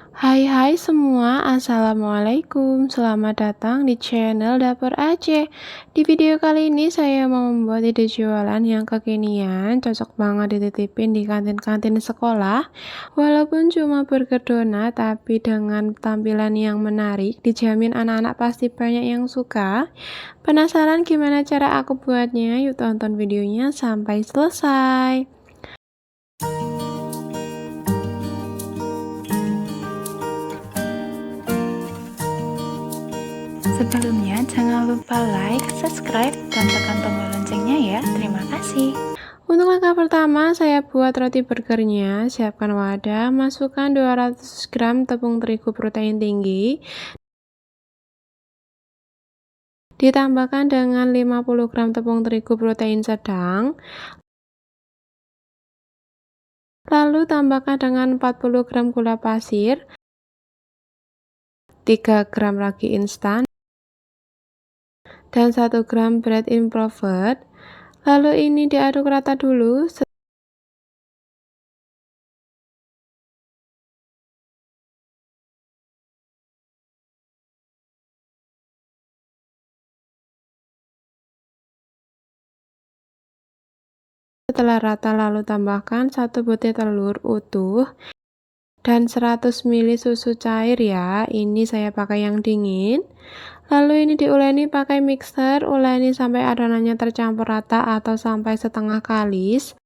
Hai semua, assalamualaikum. Selamat datang di channel Dapur Aceh. Di video kali ini saya mau membuat ide jualan yang kekinian, cocok banget dititipin di kantin-kantin sekolah. Walaupun cuma burger donat, tapi dengan tampilan yang menarik, dijamin anak-anak pasti banyak yang suka. Penasaran gimana cara aku buatnya? Yuk tonton videonya sampai selesai. Sebelumnya, jangan lupa like, subscribe, dan tekan tombol loncengnya ya. Terima kasih. Untuk langkah pertama, saya buat roti burgernya. Siapkan wadah, masukkan 200 gram tepung terigu protein tinggi, ditambahkan dengan 50 gram tepung terigu protein sedang, lalu tambahkan dengan 40 gram gula pasir, 3 gram ragi instan, dan 1 gram bread improver. Lalu ini diaduk rata dulu. Setelah rata lalu tambahkan 1 butir telur utuh dan 100 ml susu cair ya. Ini saya pakai yang dingin. Lalu ini diuleni pakai mixer, uleni sampai adonannya tercampur rata atau sampai setengah kalis.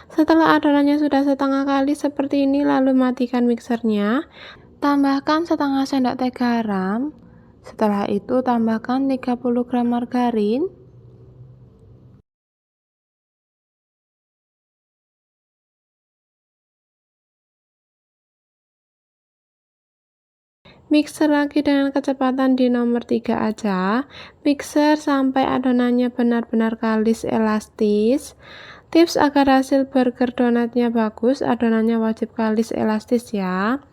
Setelah adonannya sudah setengah kalis seperti ini, lalu matikan mixernya. Tambahkan setengah sendok teh garam. Setelah itu tambahkan 30 gram margarin. Mixer lagi dengan kecepatan di nomor 3 aja. Mixer sampai adonannya benar-benar kalis elastis. Tips agar hasil burger donatnya bagus, adonannya wajib kalis elastis ya.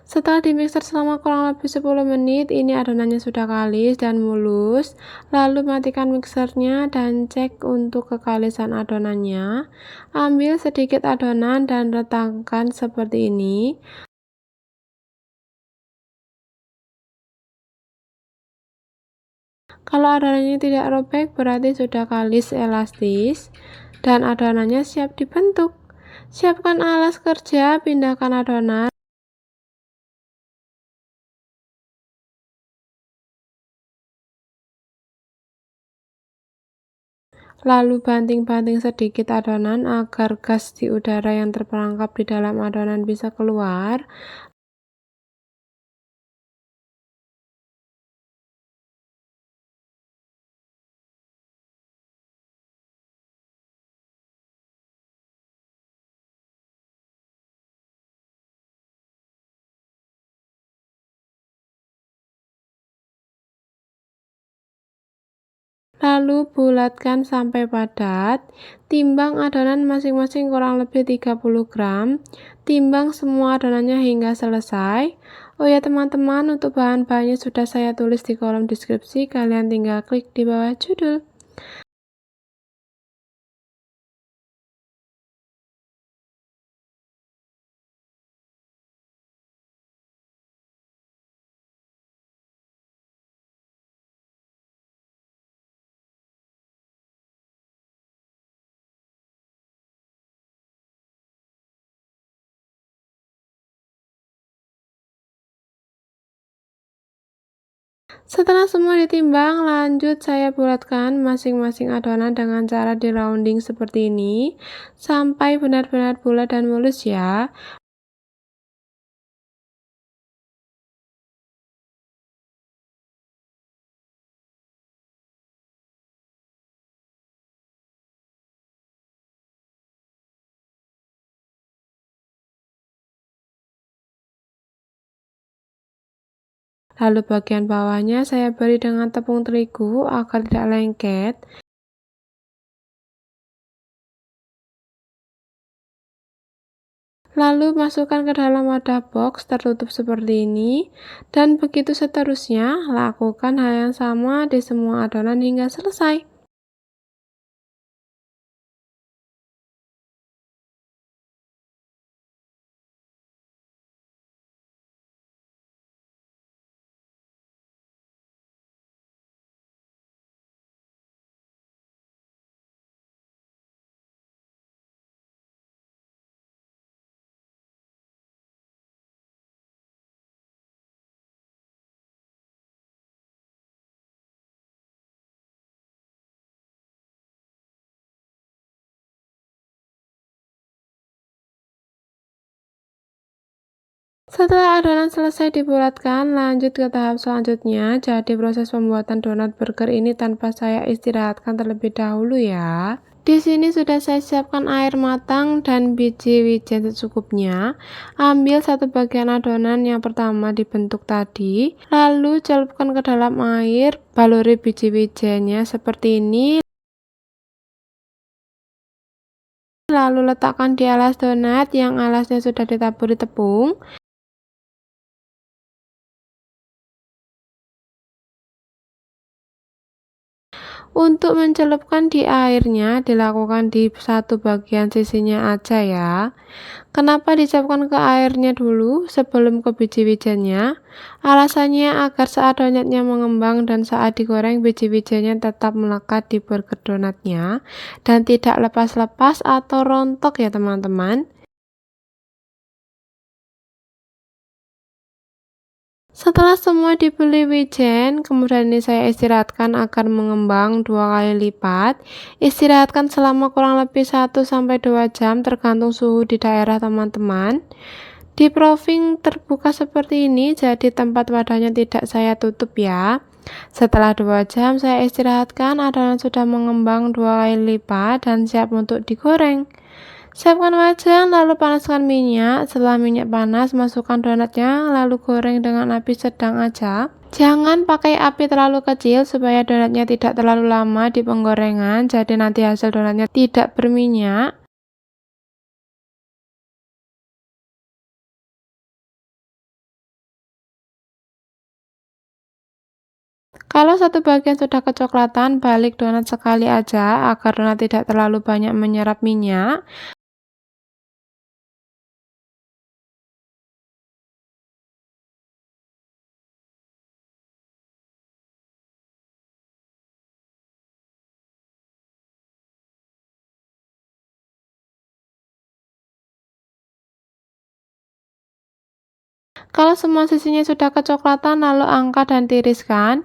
Setelah dimixer selama kurang lebih 10 menit, ini adonannya sudah kalis dan mulus. Lalu matikan mixernya dan cek untuk kekalisan adonannya. Ambil sedikit adonan dan retakan seperti ini. Kalau adonannya tidak robek, berarti sudah kalis elastis dan adonannya siap dibentuk. Siapkan alas kerja, pindahkan adonan. Lalu banting-banting sedikit adonan agar gas di udara yang terperangkap di dalam adonan bisa keluar. Lalu bulatkan sampai padat. Timbang adonan masing-masing kurang lebih 30 gram. Timbang semua adonannya hingga selesai. Oh ya teman-teman, untuk bahan-bahannya sudah saya tulis di kolom deskripsi. Kalian tinggal klik di bawah judul. Setelah semua ditimbang, lanjut saya bulatkan masing-masing adonan dengan cara di rounding seperti ini sampai benar-benar bulat dan mulus ya. Lalu bagian bawahnya saya beri dengan tepung terigu agar tidak lengket. Lalu masukkan ke dalam wadah box tertutup seperti ini. Dan begitu seterusnya, lakukan hal yang sama di semua adonan hingga selesai. Setelah adonan selesai dibulatkan, lanjut ke tahap selanjutnya. Jadi proses pembuatan donat burger ini tanpa saya istirahatkan terlebih dahulu ya. Di sini sudah saya siapkan air matang dan biji wijen secukupnya. Ambil satu bagian adonan yang pertama dibentuk tadi, lalu celupkan ke dalam air, baluri biji wijennya seperti ini. Lalu letakkan di alas donat yang alasnya sudah ditaburi tepung. Untuk mencelupkan di airnya dilakukan di satu bagian sisinya aja ya. Kenapa dicelupkan ke airnya dulu sebelum ke biji wijennya? Alasannya agar saat donatnya mengembang dan saat digoreng biji wijennya tetap melekat di burger donatnya dan tidak lepas-lepas atau rontok ya teman-teman. Setelah semua dibeli wijen, kemudian ini saya istirahatkan agar mengembang 2 kali lipat. Istirahatkan selama kurang lebih 1 sampai 2 jam tergantung suhu di daerah teman-teman. Di proving terbuka seperti ini, jadi tempat wadahnya tidak saya tutup ya. Setelah 2 jam saya istirahatkan, adonan sudah mengembang 2 kali lipat dan siap untuk digoreng. Siapkan wajan, lalu panaskan minyak. Setelah minyak panas, masukkan donatnya, lalu goreng dengan api sedang aja. Jangan pakai api terlalu kecil supaya donatnya tidak terlalu lama di penggorengan, jadi nanti hasil donatnya tidak berminyak. Kalau satu bagian sudah kecoklatan, balik donat sekali aja agar donat tidak terlalu banyak menyerap minyak. Kalau semua sisinya sudah kecoklatan, lalu angkat dan tiriskan.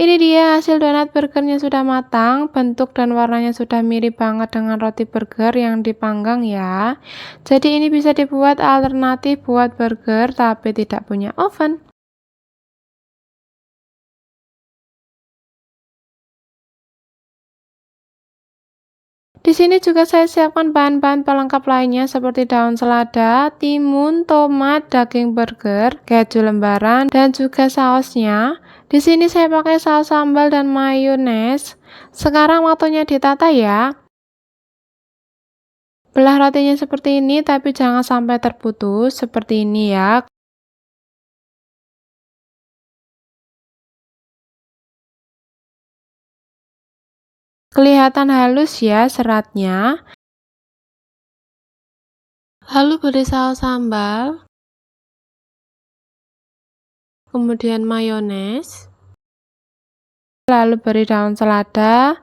Ini dia hasil donat burgernya sudah matang, bentuk dan warnanya sudah mirip banget dengan roti burger yang dipanggang ya. Jadi ini bisa dibuat alternatif buat burger tapi tidak punya oven. Di sini juga saya siapkan bahan-bahan pelengkap lainnya seperti daun selada, timun, tomat, daging burger, keju lembaran, dan juga sausnya. Di sini saya pakai saus sambal dan mayones. Sekarang waktunya ditata ya. Belah rotinya seperti ini, tapi jangan sampai terputus, seperti ini ya. Kelihatan halus ya seratnya. Lalu beri saus sambal, kemudian mayones, lalu beri daun selada,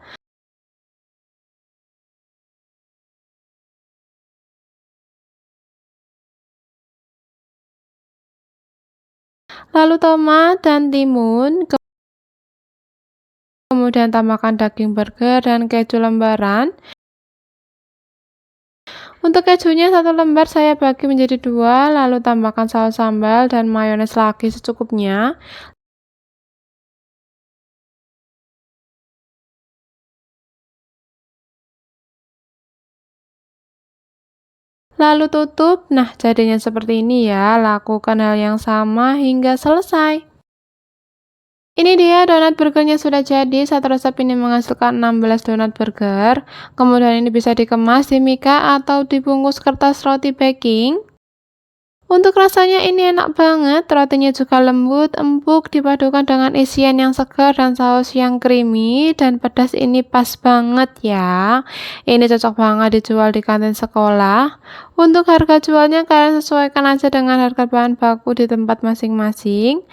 lalu tomat dan timun, kemudian tambahkan daging burger dan keju lembaran. Untuk kejunya 1 lembar saya bagi menjadi 2, lalu tambahkan saus sambal dan mayones lagi secukupnya. Lalu tutup. Nah, jadinya seperti ini ya. Lakukan hal yang sama hingga selesai. Ini dia donat burgernya sudah jadi. Satu resep ini menghasilkan 16 donat burger. Kemudian ini bisa dikemas di mika atau dibungkus kertas roti baking. Untuk rasanya ini enak banget, rotinya juga lembut, empuk, dipadukan dengan isian yang segar dan saus yang creamy, dan pedas ini pas banget ya. Ini cocok banget dijual di kantin sekolah. Untuk harga jualnya kalian sesuaikan aja dengan harga bahan baku di tempat masing-masing.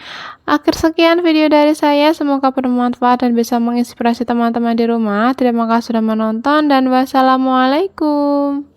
Akhir sekian video dari saya, semoga bermanfaat dan bisa menginspirasi teman-teman di rumah. Terima kasih sudah menonton dan wassalamualaikum.